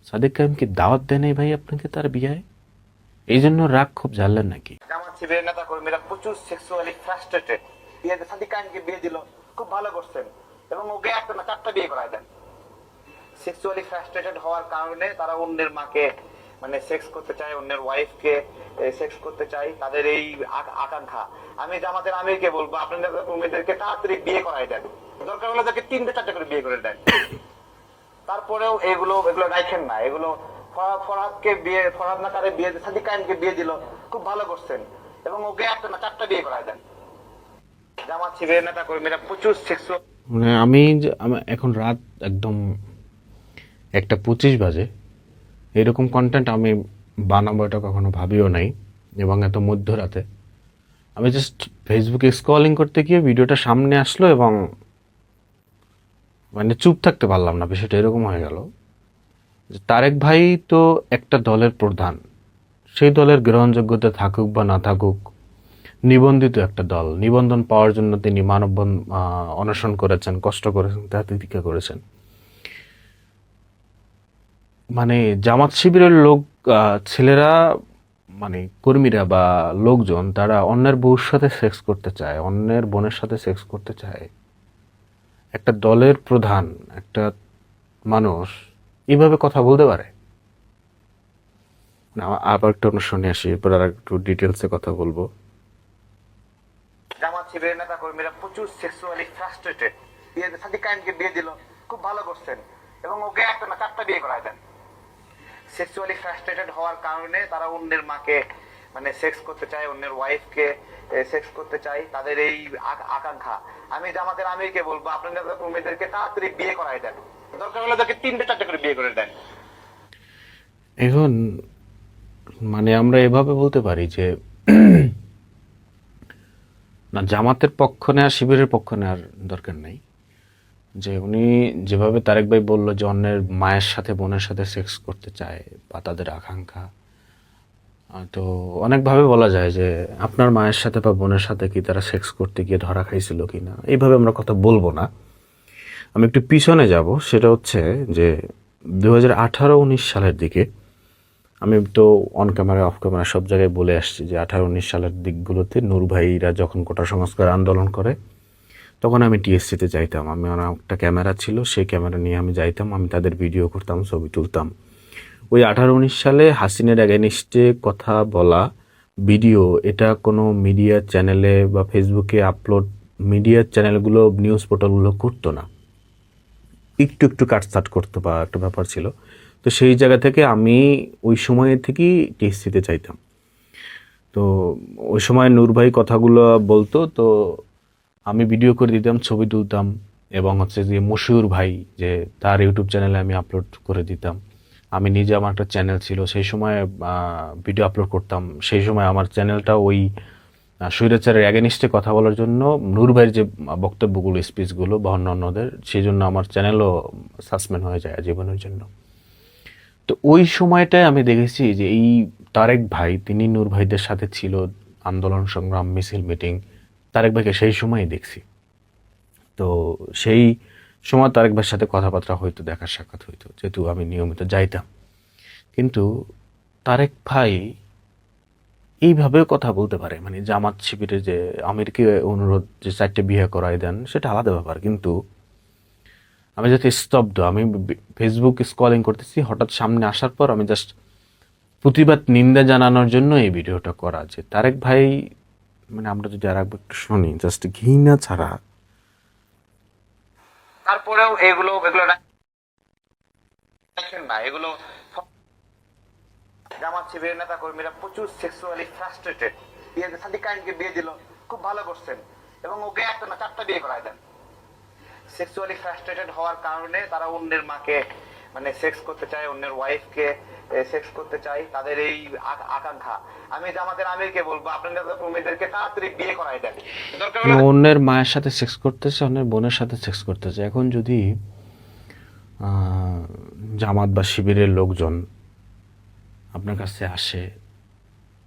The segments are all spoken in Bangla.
সাদিক কায়েম কি দাওয়াত দেয় নাই ভাই আপনাকে তার বিয়ায়? এই জন্য রাগ খুব ঝাড়লেন নাকি? জামাত শিবিরের নেতা কর্মীরা প্রচুর সেক্সুয়ালি ফ্রাস্ট্রেটেড। সাদিক কায়েমকে বিয়ে দিল, খুব ভালো করছেন, এবং ওকে একটা না 4টা বিয়ে করায় দেন। সেক্সুয়ালি ফ্রাস্ট্রেটেড হওয়ার কারণে তারা অন্যের মাকে মানে সেক্স করতে চায়, অন্যের ওয়াইফকে সেক্স করতে চায়, তাদের এই আকাঙ্ক্ষা। আমি জামাতের আমিরকে বলবো, আপনাদের কর্মীদেরকে তাড়াতাড়ি বিয়ে করায় দেন, দরকার হলে তাকে 3টে 4টে করে বিয়ে করে দেন। তারপরেও এগুলো রাখেন না। এগুলো ফরহাদ না তারে বিয়ে, সাদিক কায়েমকে বিয়ে দিল, খুব ভালো করছেন, এবং ওকে একটা না 4টা বিয়ে করায় দেন। জামাত শিবিরের নেতা কর্মীরা প্রচুর সেক্সুয়াল মানে আমি এখন রাত একদম 1:25 বাজে, এরকম কন্টেন্ট আমি বানাবো এটা কখনো ভাবিও নাই, এবং এত মধ্যরাতে আমি জাস্ট ফেসবুকে স্ক্রলিং করতে গিয়ে ভিডিওটা সামনে আসলো এবং মানে চুপ থাকতে পারলাম না। বিষয়টা এরকম হয়ে গেল যে তারেক ভাই তো একটা দলের প্রধান, সেই দলের গ্রহণযোগ্যতা থাকুক বা না থাকুক, নিবন্ধিত একটা দল, নিবন্ধন পাওয়ার জন্য তিনি অনশন করেছেন, কষ্ট করেছেন, ত্যাগতিতিক্ষা করেছেন। মানে জামাত শিবিরের লোক, ছেলেরা, মানে কর্মীরা বা লোকজন, তারা অন্যের বউর সাথে সেক্স করতে চায়, অন্যের বোনের সাথে সেক্স করতে চায়। একটা দলের প্রধান, একটা মানুষ এইভাবে কথা বলতে পারে? আবার একটা অনুষ্ঠানে আসি, এরপর আর একটু ডিটেলসে কথা বলবো। জামাত শিবিরের নেতা কর্মীরা প্রচুর সেক্সুয়ালি ফ্রাস্ট্রেটেড। সাদিক কায়েমকে বিয়ে দিল, খুব ভালো করছেন, এবং ওকে একটা না 4টা বিয়ে করায় দেন। সেক্সুয়ালি ফ্রাস্ট্রেটেড হওয়ার কারণে তারা অন্যের মাকে মানে সেক্স করতে চায়, অন্যের ওয়াইফকে সেক্স করতে চায়, তাদের এই আকাঙ্ক্ষা। আমি জামাতের আমিরকে বলবো, আপনাদের কর্মীদেরকে তাড়াতাড়ি বিয়ে করায় দেন, দরকার হলে তাকে 3টে 4টে করে বিয়ে করে দেন। এখন মানে আমরা এভাবে বলতে পারি যে না, জামাতের পক্ষ নেওয়া, শিবিরের পক্ষ নেওয়ার দরকার নেই। যে উনি যেভাবে তারেক ভাই বললো যে অন্যের মায়ের সাথে বোনের সাথে সেক্স করতে চায় বা তাদের আকাঙ্ক্ষা, তো অনেকভাবে বলা যায় যে আপনার মায়ের সাথে বা বোনের সাথে কি তারা সেক্স করতে গিয়ে ধরা খাইছিল কি না, এইভাবে আমরা কথা বলবো না। আমি একটু পিছনে যাব, সেটা হচ্ছে যে 2018-19 সালের দিকে, আমি তো অন ক্যামেরা অফ ক্যামেরা সব জায়গায় বলে আসছি যে 18-19 সালের দিকগুলোতে নূর ভাইরা যখন কোটা সংস্কার আন্দোলন করে, তখন আমি টিএসসিতে যাইতাম। আমি আমার একটা ক্যামেরা ছিল, সেই ক্যামেরা নিয়ে আমি যাইতাম, আমি তাদের ভিডিও করতাম, ছবি তুলতাম। ওই 18-19 সালে হাসিনের এগেনিস্টে কথা বলা ভিডিও, এটা কোনো মিডিয়া চ্যানেলে বা ফেসবুকে আপলোড, মিডিয়া চ্যানেলগুলো, নিউজ পোর্টালগুলো করতো না, একটু একটু কাটছাট করতো বা একটা ব্যাপার ছিল। তো সেই জায়গা থেকে আমি ওই সময় থেকেই টিএসসিতে চাইতাম। তো ওই সময় নূর ভাই কথাগুলো বলতো, তো আমি ভিডিও করে দিতাম, ছবি তুলতাম, এবং হচ্ছে যে মশিউর ভাই, যে তার ইউটিউব চ্যানেলে আমি আপলোড করে দিতাম। আমি নিজে, আমার একটা চ্যানেল ছিল, সেই সময় ভিডিও আপলোড করতাম। সেই সময় আমার চ্যানেলটা ওই স্বৈরাচারের অ্যাগেনিস্টে কথা বলার জন্য, নূর ভাইয়ের যে বক্তব্যগুলো, স্পিচগুলো বা অন্যান্যদের, সেই জন্য আমার চ্যানেলও সাসপেন্ড হয়ে যায় জীবনের জন্য। তো ওই সময়টায় আমি দেখেছি যে এই তারেক ভাই, তিনি নূর ভাইদের সাথে ছিল, আন্দোলন সংগ্রাম, মিছিল, মিটিং, তারেক ভাইকে সেই সময়ই দেখছি। তো সেই সময় তারেক ভাইয়ের সাথে কথাবার্তা হইতো, দেখা সাক্ষাৎ হইতো, যেহেতু আমি নিয়মিত যাইতাম। কিন্তু তারেক ভাই এইভাবেও কথা বলতে পারে, মানে জামাত শিবিরের যে আমিরকে অনুরোধ যে 4টে বিয়ে করাই দেন, সেটা আলাদা ব্যাপার। কিন্তু আমি যাতে স্তব্ধ, আমি ফেসবুক স্ক্রলিং করতেছি, হঠাৎ সামনে আসার পর আমি জাস্ট প্রতিবাদ, নিন্দা জানানোর জন্য এই ভিডিওটা করা। যে তারেক ভাই, মানে আমরা যদি আর একটু শুনি, জাস্ট ঘৃণা ছাড়া। তারপরেও এগুলো রাখেন না। এগুলো জামাত শিবিরের নেতা কর্মীরা প্রচুর সেক্সুয়ালি ফ্রাস্ট্রেটেড। সাদিক কায়েমকে বিয়ে দিল, খুব ভালো করছেন, এবং ওকে একটা না 4টা বিয়ে করায় দেন। সেক্সুয়ালি ফ্রাস্ট্রেটেড হওয়ার কারণে তারা অন্যের মাকে মানে সেক্স করতে চায়, অন্যের ওয়াইফকে সেক্স করতে চায়, তাদের এই আকাঙ্ক্ষা। আমি জামাতের আমিরকে বলবো, আপনাদের কর্মীদেরকে তাড়াতাড়ি বিয়ে করায় দেন, দরকার হলে অন্যের মায়ের সাথে সেক্স করতেছে, অন্যের বোনের সাথে সেক্স করতেছে। এখন যদি জামাত বা শিবিরের লোকজন আপনার কাছে আসে,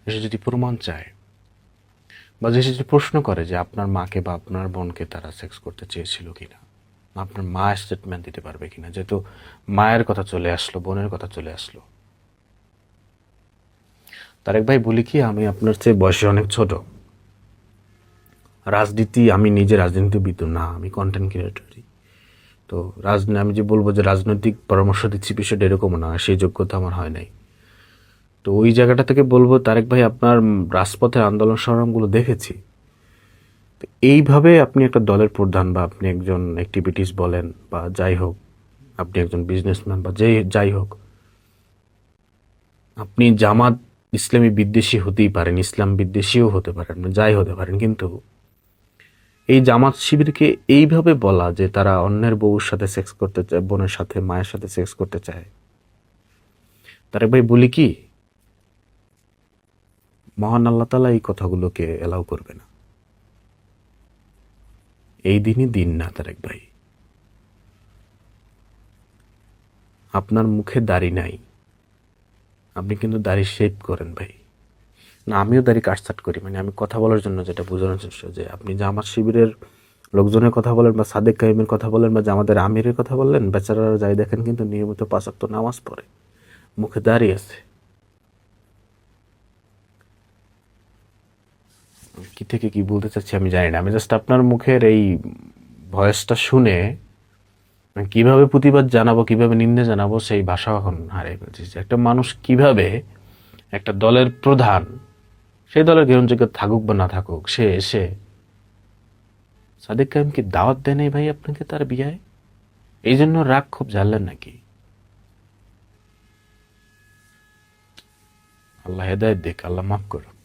এসে যদি প্রমাণ চায়, বা যে যদি প্রশ্ন করে যে আপনার মাকে বা আপনার বোনকে তারা সেক্স করতে চেয়েছিল কিনা, আপনার মা স্টেটমেন্ট দিতে পারবে কিনা, যেহেতু মায়ের কথা চলে আসলো, বোনের কথা চলে আসলো। তারেক ভাই বলি কি, আমি আপনার চেয়ে বয়সে অনেক ছোট। রাজনীতি, আমি নিজে রাজনীতিবিদ না, আমি কন্টেন্ট ক্রিয়েটরই। তো আমি যে বলবো যে রাজনৈতিক পরামর্শ দিচ্ছি বিষয়টা এরকমও না, সেই যোগ্যতা আমার হয় নাই। তো ওই জায়গাটা থেকে বলবো তারেক ভাই, আপনার রাজপথের আন্দোলন সংগ্রামগুলো দেখেছি। তো এইভাবে আপনি একটা দলের প্রধান, বা আপনি একজন অ্যাক্টিভিটিস বলেন বা যাই হোক, আপনি একজন বিজনেসম্যান বা যাই হোক, আপনি জামাত ইসলামী বিদ্বেষী হতেই পারেন, ইসলাম বিদ্বেষীও হতে পারেন, যাই হতে পারেন, কিন্তু এই জামাত শিবিরকে এইভাবে বলা যে তারা অন্যের বউর সাথে সেক্স করতে চায়, বোনের সাথে, মায়ের সাথে সেক্স করতে চায়, তারেক ভাই বলি কি, মহান আল্লাহ তাআলা এই কথাগুলোকে এলাও করবে না। এই দিনই দিন না তারেক ভাই। আপনার মুখে দাড়ি নাই, আপনি কিন্তু দাড়ি শেভ করেন ভাই। না, আমিও দাড়ি কাটছাট করি, মানে আমি কথা বলার জন্য যেটা বোঝানোর চেষ্টা, যে আপনি জামাত শিবিরের লোকজনের কথা বলেন, বা সাদেক কাইমের কথা বলেন, বা জামাতের আমিরের কথা বললেন, বেচারারা যাই দেখেন কিন্তু নিয়মিত 5 ওয়াক্ত নামাজ পড়ে, মুখে দাড়ি আছে। কি থেকে কি বলতে চাচ্ছি আমি জানি না, আমি জাস্ট আপনার মুখের এই ভয়েসটা শুনে মানে কিভাবে প্রতিবাদ জানাবো, কিভাবে নিন্দা জানাবো, সেই ভাষা এখন হারিয়ে ফেলছি। যে একটা মানুষ কিভাবে একটা দলের প্রধান, সেই দলের গ্রহণযোগ্য থাকুক বা না থাকুক, সে এসে সাদিক কাইমকে দাওয়াত দেয় নাই ভাই আপনাকে তার বিয়ায়, এই জন্য রাগ খুব জ্বাললেন নাকি? আল্লাহ হেদায়েত দিক, আল্লাহ মাফ করুন।